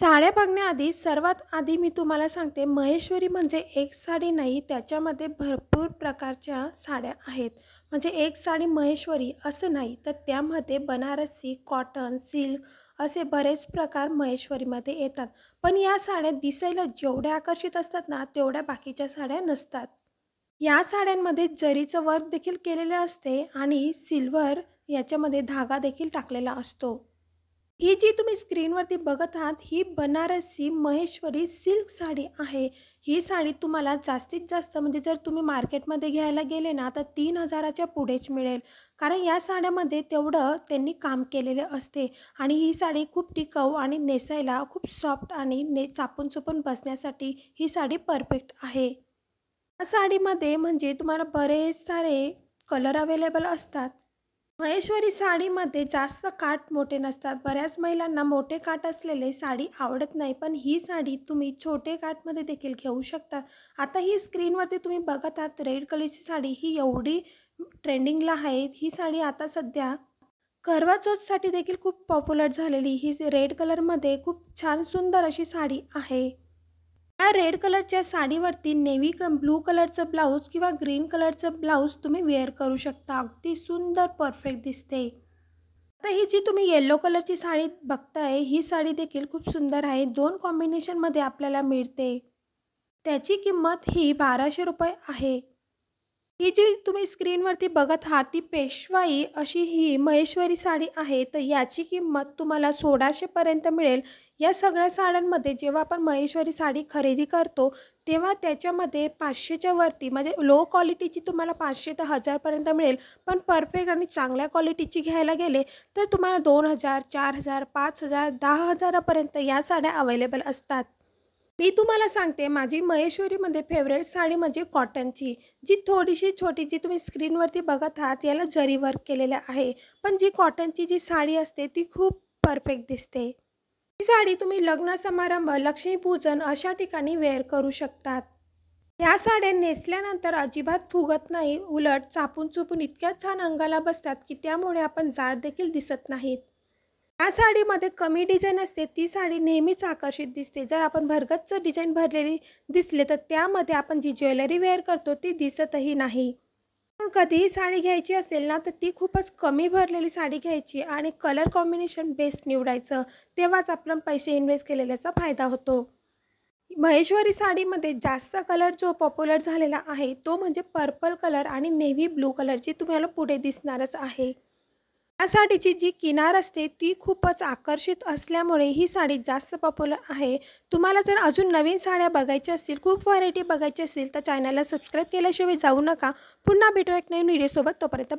साड्या बघण्याआधी सर्वात आधी मी तुम्हाला सांगते, महेश्वरी म्हणजे एक साडी नाही, त्याच्यामध्ये भरपूर प्रकारच्या साड्या आहेत. म्हणजे एक साडी महेश्वरी असं नाही, तर त्यामध्ये बनारसी, कॉटन, सिल्क असे बरेच प्रकार महेश्वरीमध्ये येतात. पण या साड्या दिसायला जेवढ्या आकर्षित असतात ना, तेवढ्या बाकीच्या साड्या नसतात. या साड्यांमध्ये जरीचं वर्क देखील केलेलं असते आणि सिल्वर याच्यामध्ये धागा देखील टाकलेला असतो. ही जी तुम्ही स्क्रीनवरती बघत आहात, ही बनारसी महेश्वरी सिल्क साडी आहे. ही साडी तुम्हाला जास्तीत जास्त म्हणजे जर तुम्ही मार्केटमध्ये घ्यायला गेले ना, तर 3,000च्या पुढेच मिळेल. कारण या साड्यामध्ये तेवढं त्यांनी काम केलेले असते आणि ही साडी खूप टिकाऊ आणि नेसायला खूप सॉफ्ट आणि चापून चुपून बसण्यासाठी ही साडी परफेक्ट आहे. या साडीमध्ये म्हणजे तुम्हाला बरेच सारे कलर अवेलेबल असतात. महेश्वरी साडीमध्ये जास्त काठ मोठे नसतात. बऱ्याच महिलांना मोठे काठ असलेले साडी आवडत नाही, पण ही साडी तुम्ही छोटे काठमध्ये देखील घेऊ शकता. आता ही स्क्रीनवरती तुम्ही बघत आहात रेड कलरची साडी, ही एवढी ट्रेंडिंगला आहे. ही साडी आता सध्या करवा चौथसाठी देखील खूप पॉप्युलर झालेली ही रेड कलरमध्ये खूप छान सुंदर अशी साडी आहे. या रेड कलरच्या साडीवरती नेव्ही ब्लू कलरचं ब्लाऊज किंवा ग्रीन कलरचं ब्लाऊज तुम्ही वेअर करू शकता. अगदी सुंदर परफेक्ट दिसते. आता ही जी तुम्ही येलो कलरची साडी बघताय, ही साडी देखील खूप सुंदर आहे. 2 कॉम्बिनेशनमध्ये आपल्याला मिळते. त्याची किंमत ही ₹1200 आहे. ही जी तुम्ही स्क्रीनवरती बघत आहात, ती पेशवाई अशी ही महेश्वरी साडी आहे. तर याची किंमत तुम्हाला 1600 पर्यंत मिळेल. या सगळ्या साड्यांमध्ये जेव्हा आपण महेश्वरी साडी खरेदी करतो, तेव्हा त्याच्यामध्ये 500च्या वरती म्हणजे लो क्वालिटीची तुम्हाला 500 ते 1000 पर्यंत मिळेल. पण परफेक्ट आणि चांगल्या क्वालिटीची घ्यायला गेले तर तुम्हाला 2000, 4000, 5000, 10,000 पर्यंत या साड्या अवेलेबल असतात. मी तुम्हाला सांगते, माझी महेश्वरीमध्ये फेवरेट साडी म्हणजे कॉटनची, जी थोडीशी छोटी जी तुम्ही स्क्रीनवरती बघत आहात, याला जरी वर्क केलेलं आहे. पण जी कॉटनची जी साडी असते ती खूप परफेक्ट दिसते. ही साडी तुम्ही लग्न समारंभ, लक्ष्मीपूजन अशा ठिकाणी वेअर करू शकतात. या साड्या नेसल्यानंतर अजिबात फुगत नाही, उलट चापून चुपून इतक्या छान अंगाला बसतात की त्यामुळे आपण जाड देखील दिसत नाहीत. या साडीमध्ये कमी डिझाईन असते, ती साडी नेहमीच आकर्षित दिसते. जर आपण भरगच्च डिझाईन भरलेली दिसले तर त्यामध्ये आपण जी ज्वेलरी वेअर करतो ती दिसतही नाही. पण कधीही साडी घ्यायची असेल ना, तर ती खूपच कमी भरलेली साडी घ्यायची आणि कलर कॉम्बिनेशन बेस्ट निवडायचं. तेव्हाच आपण पैसे इन्व्हेस्ट केलेल्याचा फायदा होतो. महेश्वरी साडीमध्ये जास्त कलर जो पॉप्युलर झालेला आहे तो म्हणजे पर्पल कलर आणि नेव्ही ब्लू कलरची तुम्हाला पुढे दिसणारच आहे. या साडीची जी किनार असते ती खूपच आकर्षित असल्यामुळे ही साडी जास्त पॉप्युलर आहे. तुम्हाला जर अजून नवीन साड्या बघायच्या असतील, खूप व्हरायटी बघायची असेल तर चॅनलला सबस्क्राईब केल्याशिवाय जाऊ नका. पुन्हा भेटू एक नवीन व्हिडिओसोबत. तोपर्यंत